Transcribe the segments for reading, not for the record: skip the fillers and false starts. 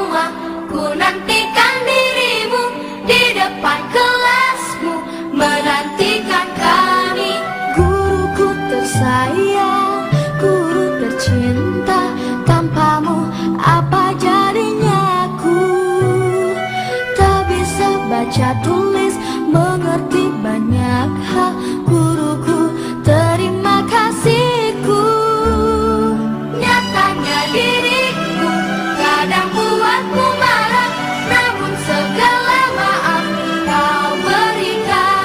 semua. Ku nantikan dirimu di depan kelasmu, menantikan kami. Guruku tersayang, guru tercinta, tanpamu apa jadinya aku? Tak bisa baca tulis, mengerti banyak hal. Guruku, terima kasihku. Nyatanya diriku kadang buatmu marah, namun segala maaf kau berikan.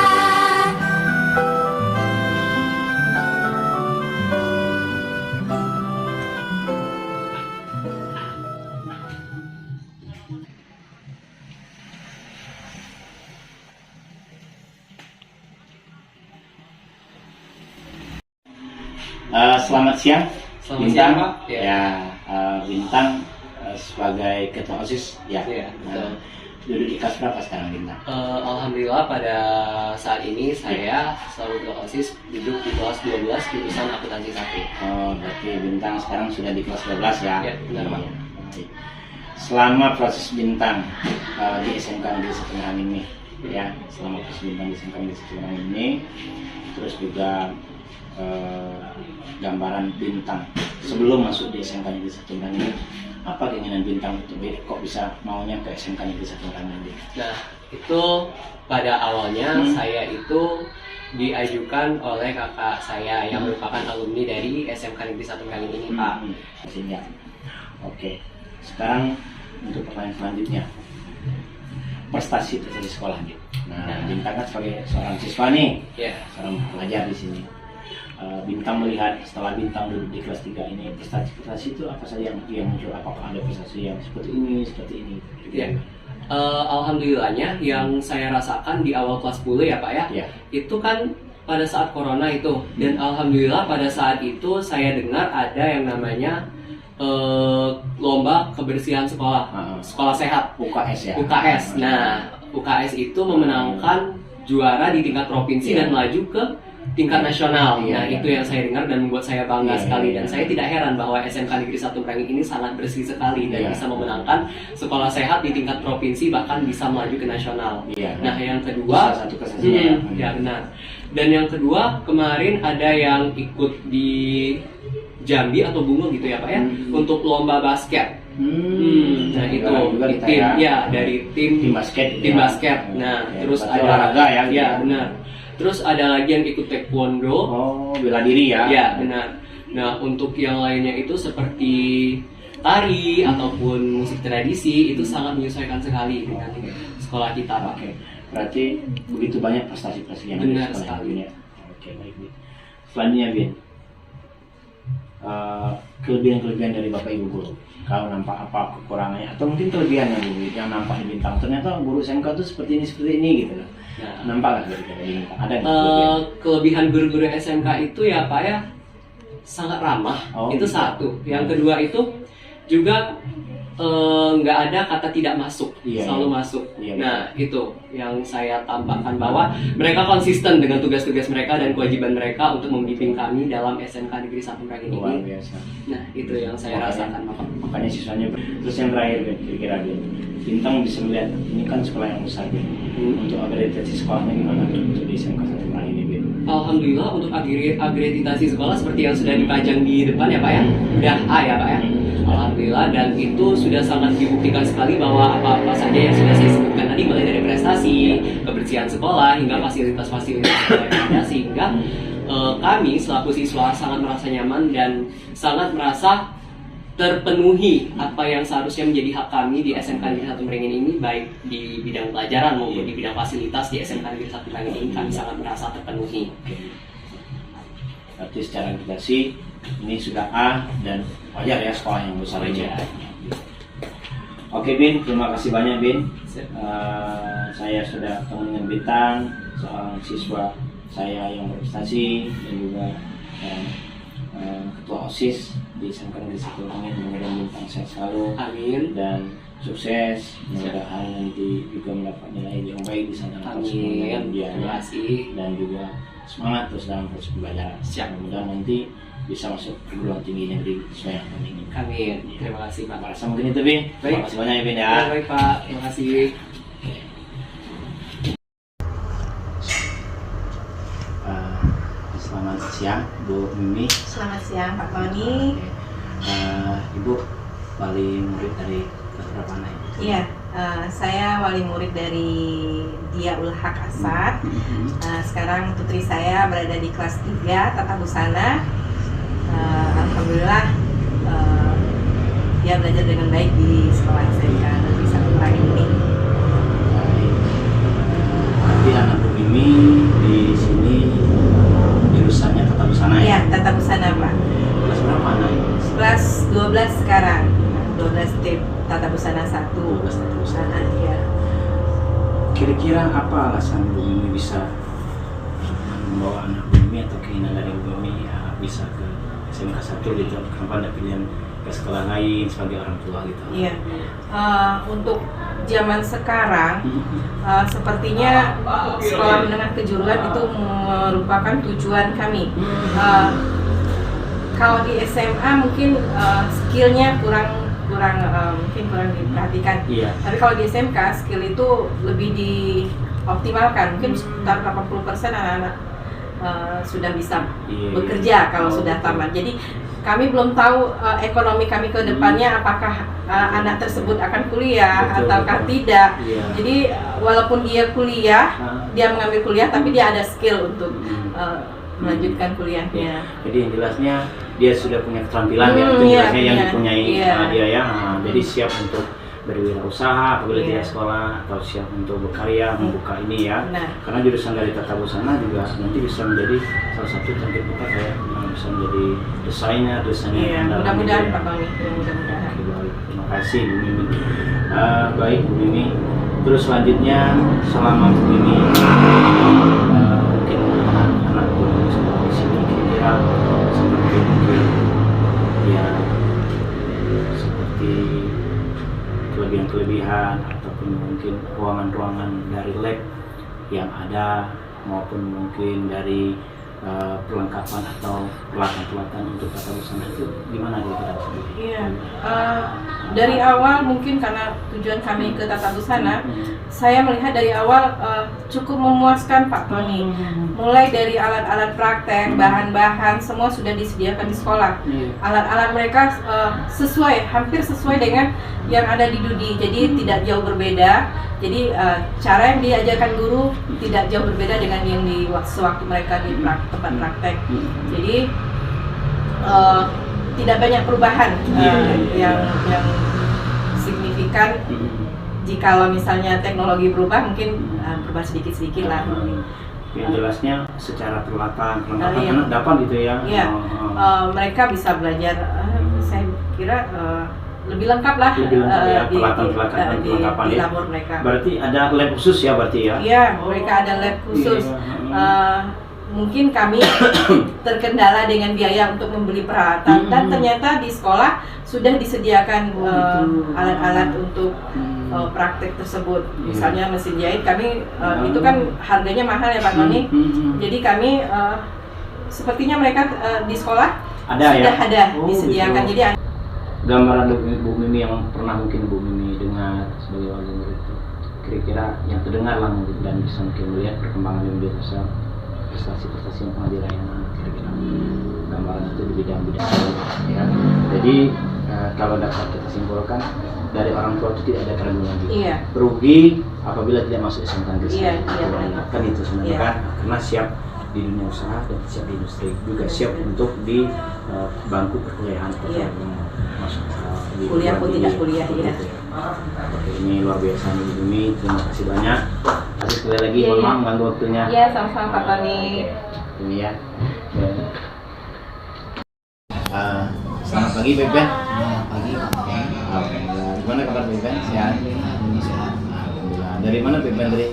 Selamat siang, Selamat Bintang. siang, Pak. Ya, Bintang sebagai ketua OSIS, ya. Iya, betul. Duduk di kelas berapa sekarang, Bintang? Alhamdulillah pada saat ini saya selalu ketua OSIS duduk di kelas 12 jurusan akuntansi 1. Oh, berarti Bintang sekarang sudah di kelas 12 ya? Ya, benar, Pak. Baik. Selama proses Bintang di SMK Negeri 1 Tangerang ini, ya, selama proses Bintang di SMK Negeri 1 Tangerang ini, terus juga gambaran Bintang sebelum masuk di SMK Negeri 1 Tangerang ini, apa keinginan Bintang itu, kok bisa maunya ke SMK Negeri 1 Tangerang ini? Nah, itu pada awalnya saya itu diajukan oleh kakak saya yang merupakan alumni dari SMK Negeri 1 Tangerang ini, Pak. Sehingga, oke. Sekarang untuk pertanyaan selanjutnya, prestasi di sekolah gitu. Nah, Bintang kan sebagai seorang siswa nih, Ya. seorang pelajar di sini. Bintang melihat setelah Bintang duduk di kelas 3 ini, prestasi-prestasi itu apa saja yang muncul? Apakah ada prestasi yang seperti ini? Ya. Alhamdulillahnya yang saya rasakan di awal kelas 10 ya Pak ya, Ya. itu kan pada saat corona itu, dan alhamdulillah pada saat itu saya dengar ada yang namanya lomba kebersihan sekolah, sekolah sehat, UKS ya. UKS. Nah, UKS itu memenangkan juara di tingkat provinsi dan melaju ke tingkat nasional. Nah, itu yang saya dengar dan membuat saya bangga sekali. Dan saya tidak heran bahwa SMK Negeri 1 Merangin ini sangat bersih sekali dan bisa memenangkan sekolah sehat di tingkat provinsi, bahkan bisa melaju ke nasional. Nah, yang kedua, salah satu prestasinya. ya benar. Dan yang kedua, kemarin ada yang ikut di Jambi atau Bungo gitu ya Pak ya, untuk lomba basket. Nah itu tim ya, dari tim basket. Nah, terus ada olahraga ya. Ya benar. Terus ada lagi yang ikut taekwondo. Oh, bela diri ya. Ya benar. Nah, untuk yang lainnya itu seperti tari ataupun musik tradisi, itu sangat menyesuaikan sekali dengan sekolah kita, Pak. Oke. Berarti begitu banyak prestasi-prestasi yang benar ada di sekolah sekali. ini ya. Oke, baik. Selanjutnya, Bin. Kelebihan-kelebihan dari Bapak Ibu guru. Kau nampak apa kekurangannya, atau mungkin kelebihan yang nampak di Bintang? Ternyata guru SMK itu seperti ini gitu loh. Nah, Nampak nggak dari Bintang? Ada nggak kelebihan guru-guru SMK itu ya Pak ya, sangat ramah. Itu satu. Yang kedua itu juga nggak ada kata tidak masuk, selalu masuk. Nah, itu yang saya tampakkan, bahwa mereka konsisten dengan tugas-tugas mereka dan kewajiban mereka untuk membimbing kami dalam SMK Negeri 1 Merangin luar ini. biasa. Nah, itu yang saya rasakan. Makanya siswanya. Terus yang terakhir, kira-kira Bintang bisa melihat ini kan sekolah yang besar, untuk akreditasi sekolahnya gimana untuk di SMK 1 Merangin ini? Alhamdulillah untuk akreditasi sekolah seperti yang sudah dipajang di depan ya Pak ya, udah A ya Pak ya. Alhamdulillah, dan itu sudah sangat dibuktikan sekali bahwa apa-apa saja yang sudah saya sebutkan tadi, mulai dari prestasi, kebersihan sekolah, hingga fasilitas-fasilitas sekolah yang ada, sehingga kami selaku siswa sangat merasa nyaman dan sangat merasa terpenuhi apa yang seharusnya menjadi hak kami di SMK Negeri 1 Merangin ini, baik di bidang pelajaran maupun di bidang fasilitas di SMK Negeri 1 Merangin ini, kami sangat merasa terpenuhi. Berarti secara akreditasi ini sudah A dan wajar ya sekolah yang besar aja. Oke Bin, terima kasih banyak Bin. Saya sudah ketemu dengan Bintang, seorang siswa saya yang berprestasi dan juga ketua OSIS di SMK Negeri 1 Merangin. Mudah-mudahan Bintang sehat selalu. Amin. Dan sukses. Mudah-mudahan nanti juga mendapat nilai yang baik di sana. Amin. Terima kasih. Dan juga semangat terus dalam proses pembelajaran. Siap. Mudah-mudahan nanti bisa masuk perguruan tinggi negeri sesuai yang kami inginkan. Amin. Terima kasih Pak. Rasa mungkin itu Bin. Baik. Terima kasih banyak ya Bin ya. Baik Pak, terima kasih. Selamat siang Bu Mimi. Selamat siang Pak Tony. Ibu wali murid dari kelas berapa anak? Iya, saya wali murid dari Diaul Haq Asad. Sekarang putri saya berada di kelas 3 Tata Busana. Alhamdulillah dia belajar dengan baik di sekolah SMK Negeri 1 Merangin ini. Baik. Nanti anak Bu Mimi di sini jurusannya Tata Busana ya? Iya, Tata Busana Pak. Kelas berapa anak? Kelas 12 sekarang. 12 tip Tata Busana 1. 12 Tata Busana. Iya. Kira-kira apa alasan Bu Mimi bisa membawa anak Bu Mimi atau keinginan dari Bu Mimi bisa ke SMK 1 gitu? Kenapa ada pilihan ke sekolah lain sebagai orang tua gitu? Iya. Untuk zaman sekarang sepertinya sekolah menengah kejuruan itu merupakan tujuan kami. Kalau di SMA mungkin skillnya kurang diperhatikan. Iya. Tapi kalau di SMK skill itu lebih dioptimalkan. Mungkin sekitar 80% anak-anak sudah bisa bekerja kalau sudah tamat. Jadi kami belum tahu ekonomi kami ke depannya apakah anak tersebut akan kuliah ataukah tidak. Iya. Jadi walaupun dia kuliah, dia mengambil kuliah tapi dia ada skill untuk melanjutkan kuliahnya. Jadi yang jelasnya dia sudah punya keterampilan ya, itu Iya, jelasnya yang iya, dipunyai iya. Dia ya. Jadi siap untuk berwirausaha apabila Iya. tidak sekolah atau siap untuk berkarya membuka ini ya. Nah. Karena jurusan dari Tata Busana juga nanti bisa menjadi salah satu target kita kayak bisa menjadi desainer Iya, yang dalam mudah-mudahan ini, Pak Tony, mudah-mudahan. Oke, baik. Terima kasih Bu Mimi. Baik Bu Mimi. Terus selanjutnya selama Bu Mimi mungkin anak-anak Bu Mimi sekolah di sini kira-kira seperti mungkin ya seperti kelebihan-kelebihan ataupun mungkin ruangan-ruangan dari lab yang ada maupun mungkin dari perlengkapan atau peralatan-peralatan untuk Tata Busana itu gimana kira-kira? Iya, dari awal mungkin karena tujuan kami ke Tata Busana, saya melihat dari awal cukup memuaskan Pak Tony. Mulai dari alat-alat praktek, bahan-bahan semua sudah disediakan di sekolah. Alat-alat mereka hampir sesuai dengan yang ada di Dudi, jadi tidak jauh berbeda. Jadi cara yang diajarkan guru tidak jauh berbeda dengan yang di sewaktu mereka di tempat praktek. Jadi tidak banyak perubahan yang signifikan. Jikalau misalnya teknologi berubah, mungkin berubah sedikit-sedikit lah. Yang jelasnya secara peralatan Iya. anak dapat gitu ya. Iya, mereka bisa belajar. Saya kira lebih lengkap lah Lebih lengkap ya, peralatan-peralatan dan di perlengkapan ya. labor mereka. Berarti ada lab khusus ya berarti ya? Iya, mereka ada lab khusus. Mungkin kami terkendala dengan biaya untuk membeli peralatan dan ternyata di sekolah sudah disediakan alat-alat untuk praktek tersebut. Misalnya mesin jahit kami itu kan harganya mahal ya Pak Tony. Jadi kami sepertinya mereka di sekolah Ada sudah ya? ada Oh, disediakan. gitu. Jadi Gambaran Bu Mimi yang pernah mungkin Bu Mimi dengar sebagai wali murid itu kira-kira yang terdengar lah mungkin dan bisa mungkin melihat perkembangan yang dia bisa prestasi-prestasi yang pernah diraih kira-kira gambaran itu di bidang-bidang ya. Jadi kalau dapat kita simpulkan dari orang tua itu tidak ada keraguan lagi. Iya. Rugi apabila tidak masuk SMK negeri. Iya, Kan itu sebenarnya Iya. kan karena siap di dunia usaha dan siap di industri juga siap untuk di bangku perkuliahan atau Iya. yang masuk di Kuliah pun perguruan tidak tinggi. kuliah, iya. Gitu ya. Oke, ini luar biasa nih Bu Mimi, terima kasih banyak. Tapi sekali lagi Iya, mohon iya. maaf mengganggu waktunya. Iya, sama-sama Pak Tony. Ini ya. Selamat pagi Pepen. Pagi Pak. Alhamdulillah. Gimana kabar Pepen? Sehat? Alhamdulillah. Dari mana Pepen tadi?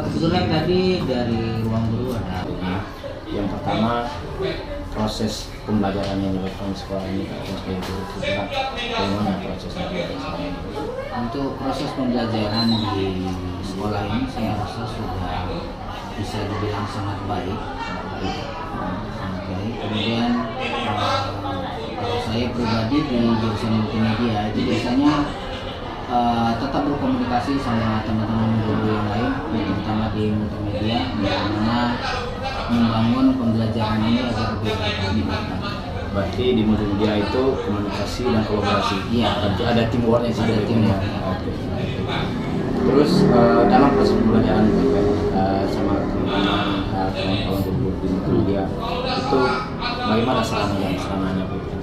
Kebetulan tadi dari ruang guru ada. Yang pertama proses pembelajaran yang dilakukan di sekolah ini sebagai guru kita bagaimana prosesnya? Untuk proses pembelajaran di sekolah ini saya rasa sudah bisa dibilang sangat baik, sangat baik. Kemudian kalau saya pribadi di jurusan multimedia itu biasanya tetap berkomunikasi sama teman-teman guru yang lain, terutama di multimedia, bagaimana membangun pembelajaran ini agar lebih baik. Berarti di multimedia itu komunikasi dan kolaborasi. Iya. Berarti ada teamworknya sih. Ada Pak Ipen, teamwork. ya. Oke. Terus dalam proses pembelajaran Pak Ipen, sama teman-teman kawan-kawan guru di multimedia itu bagaimana sarananya Pak Ipen?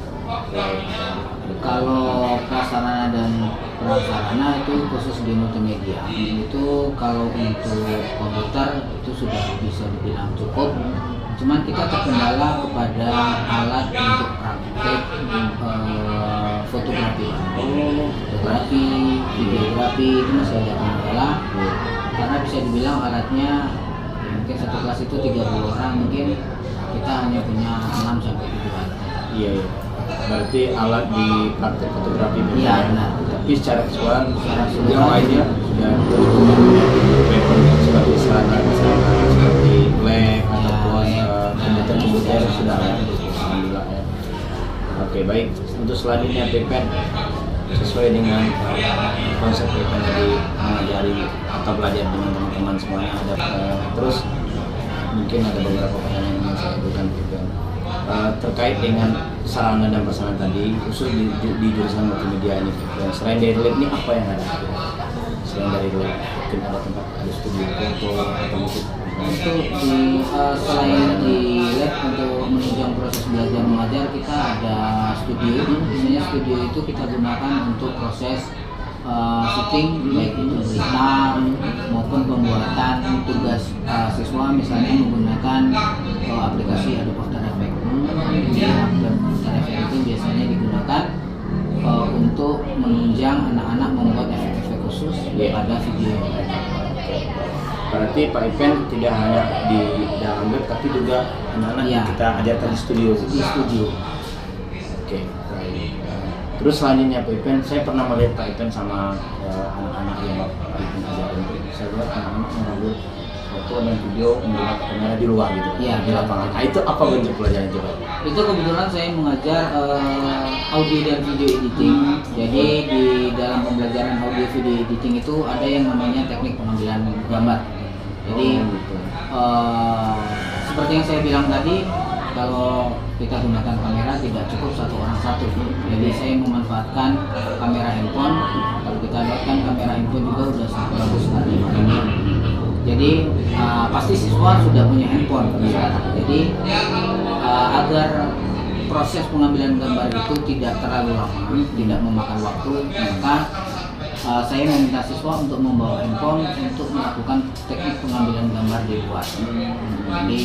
Kalau prasarana dan prasarana itu khusus di multimedia, itu kalau untuk komputer itu sudah bisa dibilang cukup. Cuman kita terkendala kepada alat untuk praktek fotografi, videografi itu masih ada kendala karena bisa dibilang alatnya mungkin satu kelas itu 30 orang, mungkin kita hanya punya 6 sampai 7 alat. Iya. Berarti alat di praktek fotografi memang. Iya, benar. Tapi secara keseluruhan keseluruhan yang lainnya sudah seperti sarana seperti lab ataupun komputer sudah ya. Alhamdulillah ya. Oke, baik. Untuk selanjutnya Pipen sesuai dengan konsep Pipen tadi mengajari atau belajar dengan teman-teman semuanya ada terus mungkin ada beberapa pertanyaan yang ingin saya ajukan Pipen. Terkait dengan sarana dan prasarana tadi khusus di jurusan multimedia ini, selain dari lab ini apa yang ada? Selain dari lab mungkin ada tempat ada studio foto atau mungkin Untuk selain di lab untuk menunjang proses belajar mengajar, kita ada studio. Biasanya studio itu kita gunakan untuk proses syuting, baik itu berita maupun pembuatan tugas siswa, misalnya menggunakan aplikasi Adobe After Effects. Jadi Adobe After Effects itu biasanya digunakan untuk menunjang anak-anak membuat efek-efek khusus pada video. berarti Pak Ipen tidak hanya di dalam lab tapi juga anak-anak yang kita ajarkan di studio. Oke, baik. Terus selanjutnya Pak Ipen, saya pernah melihat Pak Ipen sama anak-anak yang Pak Ipen ajarin. Saya lihat anak-anak mengambil foto dan video menggunakan kamera di luar gitu, di lapangan. Nah, itu apa bentuk pelajaran itu Pak? Itu kebetulan saya mengajar audio dan video editing. Jadi di dalam pembelajaran audio video editing itu ada yang namanya teknik pengambilan gambar. Jadi seperti yang saya bilang tadi, kalau kita gunakan kamera tidak cukup satu orang satu. Jadi saya memanfaatkan kamera handphone. Kalau kita lihat kan kamera handphone juga sudah sangat bagus sekali. Jadi pasti siswa sudah punya handphone sekarang. Jadi agar proses pengambilan gambar itu tidak terlalu lama, tidak memakan waktu, maka saya meminta siswa untuk membawa handphone untuk melakukan teknik pengambilan gambar di luar. Jadi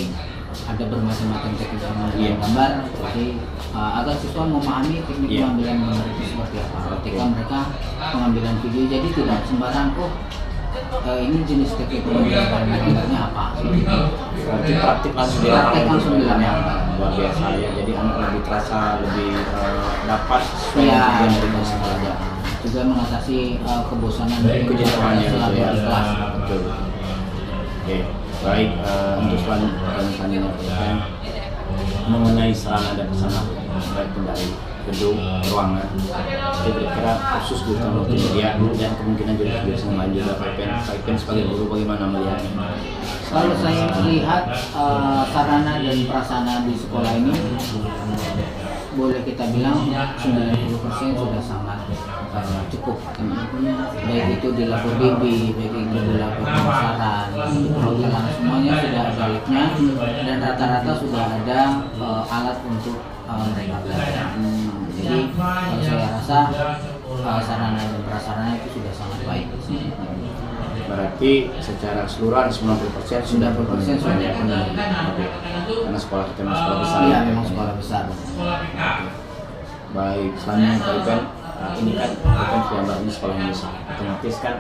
ada bermacam-macam teknik pengambilan gambar. Jadi agar siswa memahami teknik pengambilan gambar itu seperti apa. Ketika mereka pengambilan video, jadi tidak sembarang ini jenis teknik pengambilan gambarnya apa. Berarti praktik langsung di lapangan. Luar biasa ya. Jadi anak lebih terasa lebih dapat tujuan dari belajar. Juga mengatasi kebosanan dan kejenuhannya selama ya. di kelas. Betul. Oke, baik. Untuk selanjutnya mengenai sarana dan prasarana baik dari gedung, ruangan, kira-kira khusus jurusan multimedia dan kemungkinan jurusan lain juga Pak Ipen sebagai guru bagaimana melihatnya? Kalau saya melihat sarana dan prasarana di sekolah ini boleh kita bilang 90% sudah sangat cukup. Baik itu di labor BB, baik itu di labor pemasaran, semuanya sudah ada labnya dan rata-rata sudah ada alat untuk mereka belajar. Jadi kalau saya rasa sarana dan prasarana itu sudah sangat baik. Berarti secara keseluruhan 90% sudah sudah penuh. Karena sekolah kita memang sekolah besar. Iya, memang sekolah besar. Baik, selanjutnya Pak Ipen, ini kan Ipen ini sekolah yang besar. Otomatis kan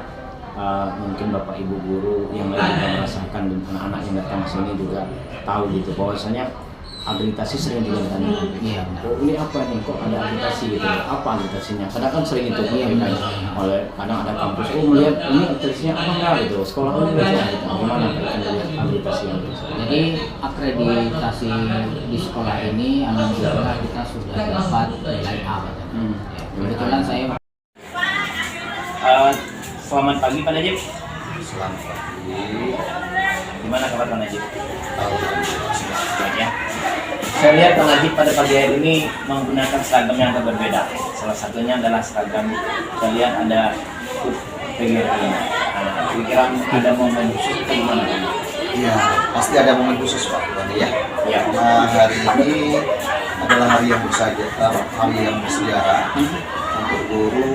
mungkin Bapak Ibu guru yang lain juga merasakan dan anak-anak yang datang ke sini juga tahu gitu bahwasanya agreditasi sering juga ditanyakan. Iya benar. Oh, ini apa nih? Kok ada agreditasi gitu? Apa agreditasinya? Kadang kan sering itu ditanya oleh kadang ada kampus. Oh, melihat ini agreditasinya apa enggak gitu? Sekolah ini enggak gitu. Gimana kalian melihat agreditasi yang itu? Jadi akreditasi di sekolah ini alhamdulillah kita sudah dapat nilai A. Pak. Ya, kebetulan saya Selamat pagi Pak Najib. Selamat pagi. Gimana kabar Pak Najib? Ya. Saya lihat Pak Najib pada pagi hari ini menggunakan seragam yang agak berbeda. Salah satunya adalah seragam, saya lihat ada PGRI. Kira-kira ada momen khusus atau gimana? Ya, pasti ada momen khusus Pak Tony ya. Ya. Karena hari ini adalah hari yang hari yang bersejarah untuk guru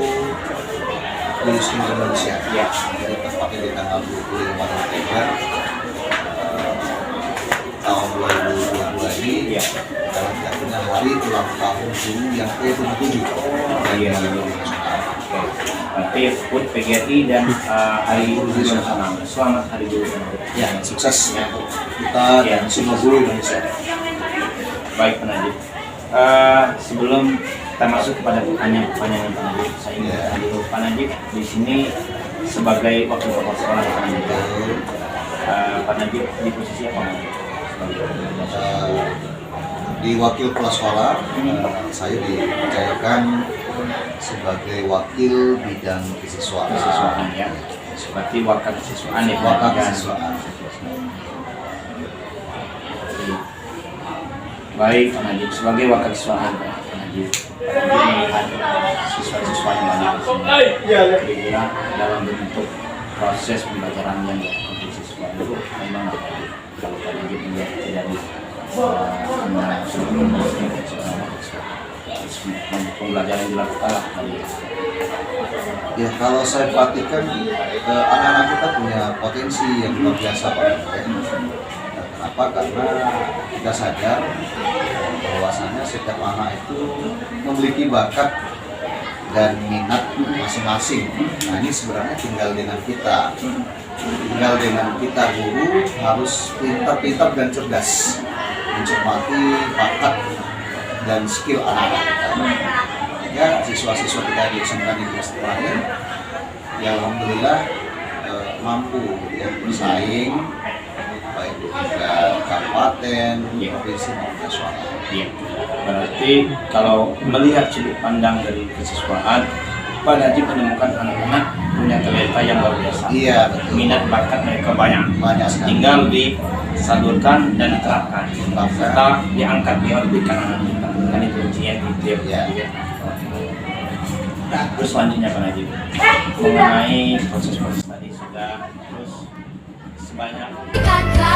di seluruh Indonesia. Ya. Jadi tepatnya di tanggal 25 November tahun 2022 ini Ya. dalam jatuhnya hari ulang tahun guru yang ke-77. Iya. Oke. Berarti HUT PGRI dan Hari Guru Nasional. Selamat Hari Guru Nasional. Ya, sukses ya untuk kita dan semua guru Indonesia. Baik Pak Najib. Sebelum kita masuk kepada pertanyaan Pak Najib, saya ingin bertanya dulu Pak Najib di sini sebagai wakil kepala sekolah Pak Najib. Pak Najib di posisi apa? Di wakil kepala sekolah, saya dipercayakan sebagai wakil bidang kesiswaan. Kesiswaan ya. Seperti wakil kesiswaan ya. Wakil kesiswaan. Baik Pak Najib, sebagai wakil kesiswaan Pak Najib melihat siswa-siswa yang banyak di sini. Kira-kira dalam bentuk proses pembelajaran yang dilakukan di siswa itu memang kalau Pak Najib melihat terjadi sebelum pembelajaran yang dilakukan lah tadi. Ya, kalau saya perhatikan anak-anak kita punya potensi yang luar biasa Pak. Kenapa? Karena kita sadar bahwasanya setiap anak itu memiliki bakat dan minat masing-masing. Nah, ini sebenarnya tinggal dengan kita. Tinggal dengan kita guru harus pintar-pintar dan cerdas mencermati bakat dan skill anak-anak kita. Ya, siswa-siswa kita di SMA di kelas terakhir, ya alhamdulillah mampu ya, bersaing baik di tingkat kabupaten, provinsi maupun nasional. Iya. Berarti kalau melihat sudut pandang dari kesiswaan, Pak Najib menemukan anak-anak punya talenta yang luar biasa. Iya, betul. Minat bakat mereka banyak. Banyak sekali. Tinggal disalurkan dan diterapkan. Serta diangkat, diorbitkan anak kita. Kan itu kuncinya gitu ya. Iya. Terus selanjutnya Pak Najib mengenai proses-proses tadi sudah terus sebanyak Kata